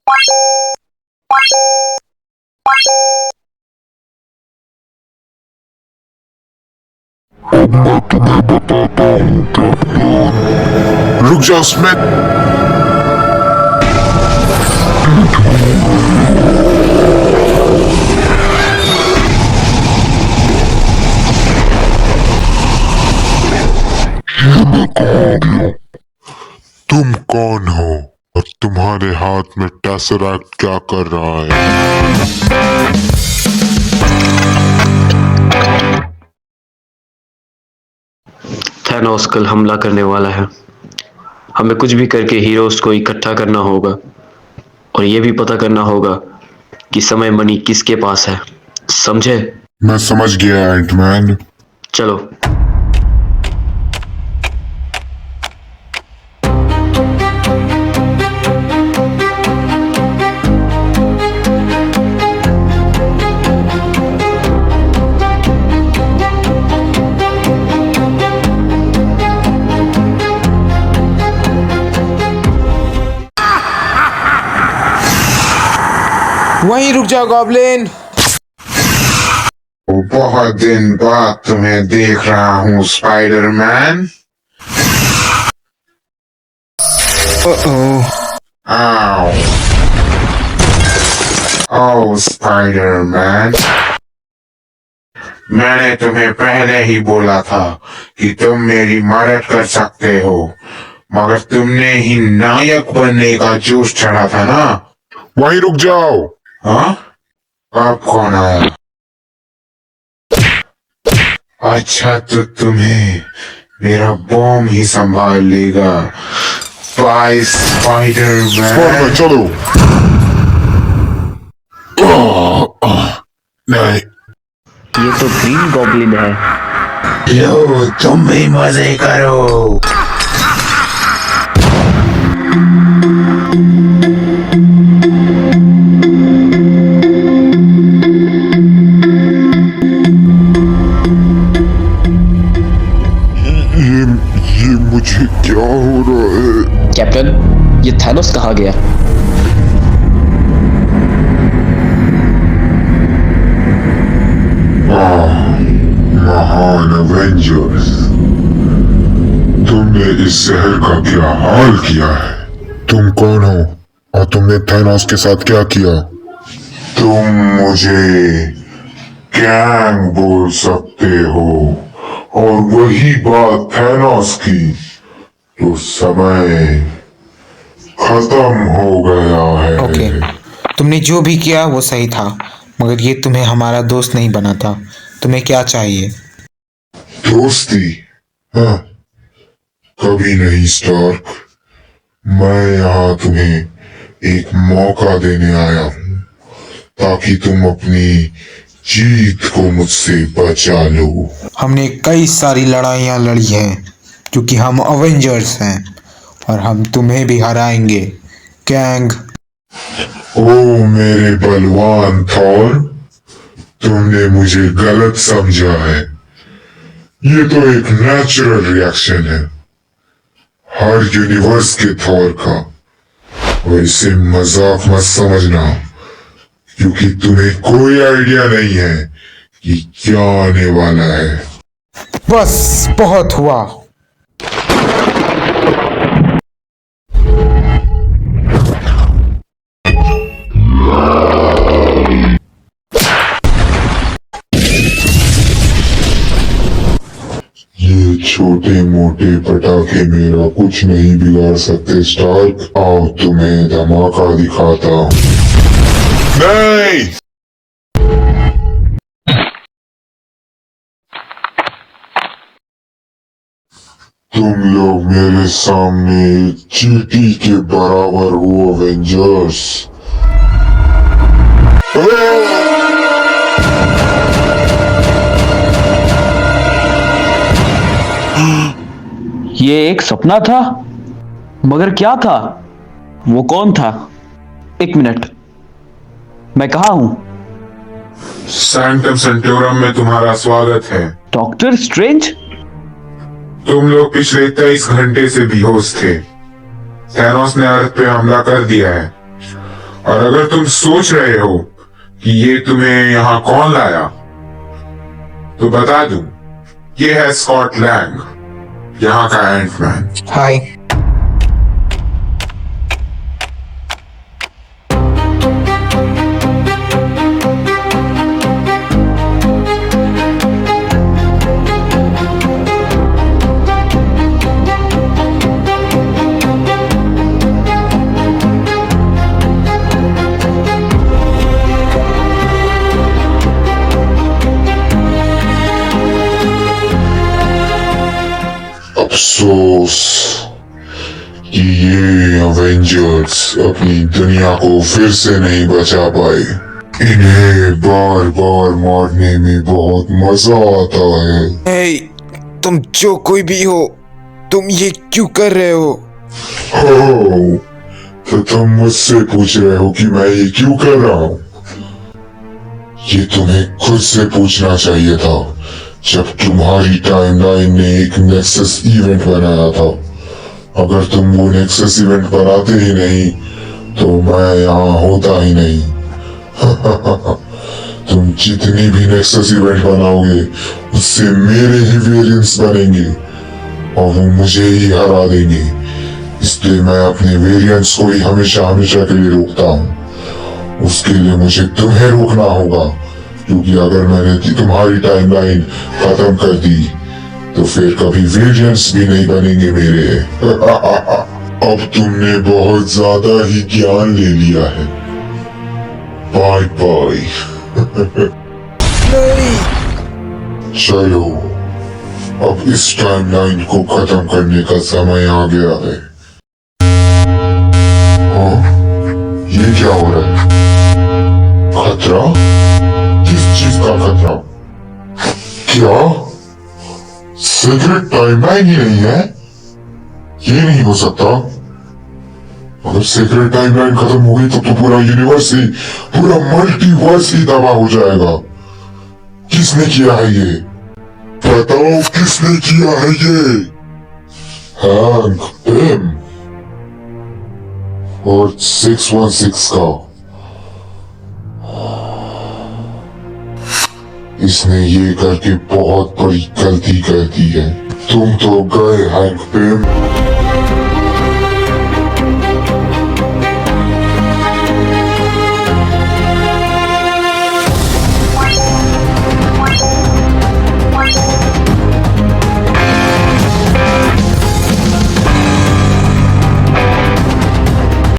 मैं तुम्हें बताता हूँ कैप्टन। रुक जाओ स्मिथ। तुम कौन हो और तुम्हारे हाथ में टेसरैक्ट क्या कर रहा है? थैनोस कल हमला करने वाला है। हमें कुछ भी करके हीरोज को इकट्ठा करना होगा और ये भी पता करना होगा कि समय मनी किसके पास है, समझे? मैं समझ गया एंटमैन। चलो। वहीं रुक जाओ गॉब्लिन। बहुत दिन बाद तुम्हें देख रहा हूँ स्पाइडरमैन। आओ आओ स्पाइडरमैन, मैंने तुम्हें पहले ही बोला था कि तुम मेरी मदद कर सकते हो, मगर तुमने ही नायक बनने का जोश चढ़ा था ना। वहीं रुक जाओ। हाँ, अब कौन आया? अच्छा, तो तुम्हें मेरा बॉम्ब ही संभाल लेगा। Bye Spiderman. चलो। नहीं, ये तो ग्रीन गॉब्लिन है। लो, तुम भी मजे करो। ये मुझे क्या हो रहा है? कैप्टन, ये थैनोस कहाँ गया? महान एवेंजर्स, तुमने इस शहर का क्या हाल किया है? तुम कौन हो और तुमने थैनोस के साथ क्या किया? तुम मुझे गैंग बोल सकते हो और वही बात थैनोस की तो समय खत्म हो गया है। ओके, तुमने जो भी किया वो सही था, मगर ये तुम्हें हमारा दोस्त नहीं बना था। तुम्हें क्या चाहिए? दोस्ती? हाँ, कभी नहीं स्टार्क। मैं यहाँ तुम्हें एक मौका देने आया हूँ ताकि तुम अपनी जीत को मुझसे बचा लो। हमने कई सारी लड़ाइयाँ लड़ी हैं क्योंकि हम अवेंजर्स हैं और हम तुम्हें भी हराएंगे गैंग। ओ मेरे बलवान थॉर, तुमने मुझे गलत समझा है। ये तो एक नेचुरल रिएक्शन है हर यूनिवर्स के थॉर का, और इसे मजाक मत समझना क्योंकि तुम्हें कोई आइडिया नहीं है कि क्या आने वाला है। बस बहुत हुआ। ये छोटे मोटे पटाखे मेरा कुछ नहीं बिगाड़ सकते स्टार्क। आओ तुम्हें धमाका दिखाता हूँ। नहीं! तुम लोग मेरे सामने एक चींटी के बराबर हो अवेंजर्स। ये एक सपना था, मगर क्या था? वो कौन था? एक मिनट, मैं कहाँ हूँ? सैंक्टम सेंटोरम में तुम्हारा स्वागत है। Doctor strange? तुम लोग पिछले 23 घंटे से बेहोश थे। थैनोस ने अर्थ पे हमला कर दिया है और अगर तुम सोच रहे हो कि ये तुम्हें यहाँ कौन लाया, तो बता दूं, ये है स्कॉट लैंग, यहाँ का एंटमैन। हाय। अफसोस कि ये अवेंजर्स अपनी दुनिया को फिर से नहीं बचा पाए। इन्हें बार बार मारने में बहुत मजा आता है। हे, तुम जो कोई भी हो, तुम ये क्यों कर रहे हो? हो, तो तुम मुझसे पूछ रहे हो कि मैं ये क्यों कर रहा हूँ? ये तुम्हें खुद से पूछना चाहिए था जब तुम्हारी टाइमलाइन ने एक नेक्सस इवेंट बनाया था। अगर तुम वो नेक्सस इवेंट बनाते ही नहीं तो मैं यहाँ होता ही नहीं। तुम जितनी भी नेक्सस इवेंट बनाओगे उससे मेरे ही वेरिएंट्स बनेंगे और वो मुझे ही हरा देंगे। इसलिए मैं अपने वेरिएंट्स को ही हमेशा हमेशा के लिए रोकता हूँ। उसके लिए मुझे तुम्हें रोकना होगा, क्योंकि अगर मैंने तुम्हारी टाइमलाइन खत्म कर दी तो फिर कभी वेरिएंट्स भी नहीं बनेंगे मेरे। अब तुमने बहुत ज्यादा ही ज्ञान ले लिया है। Bye bye. चलो, अब इस टाइमलाइन को खत्म करने का समय आ गया है। ये क्या हो रहा है? खतरा? किस चीज का खतरा? क्या सीक्रेट टाइमलाइन ही नहीं है? ये नहीं हो सकता। अगर सीक्रेट टाइमलाइन खत्म हो गई तो पूरा यूनिवर्स ही, पूरा मल्टीवर्स ही तबाह हो जाएगा। किसने किया है ये? बताओ किसने किया है ये? हैंक पिम और 616 का। इसने ये करके बहुत बड़ी गलती कर दी है। तुम तो गए हैंक पिम।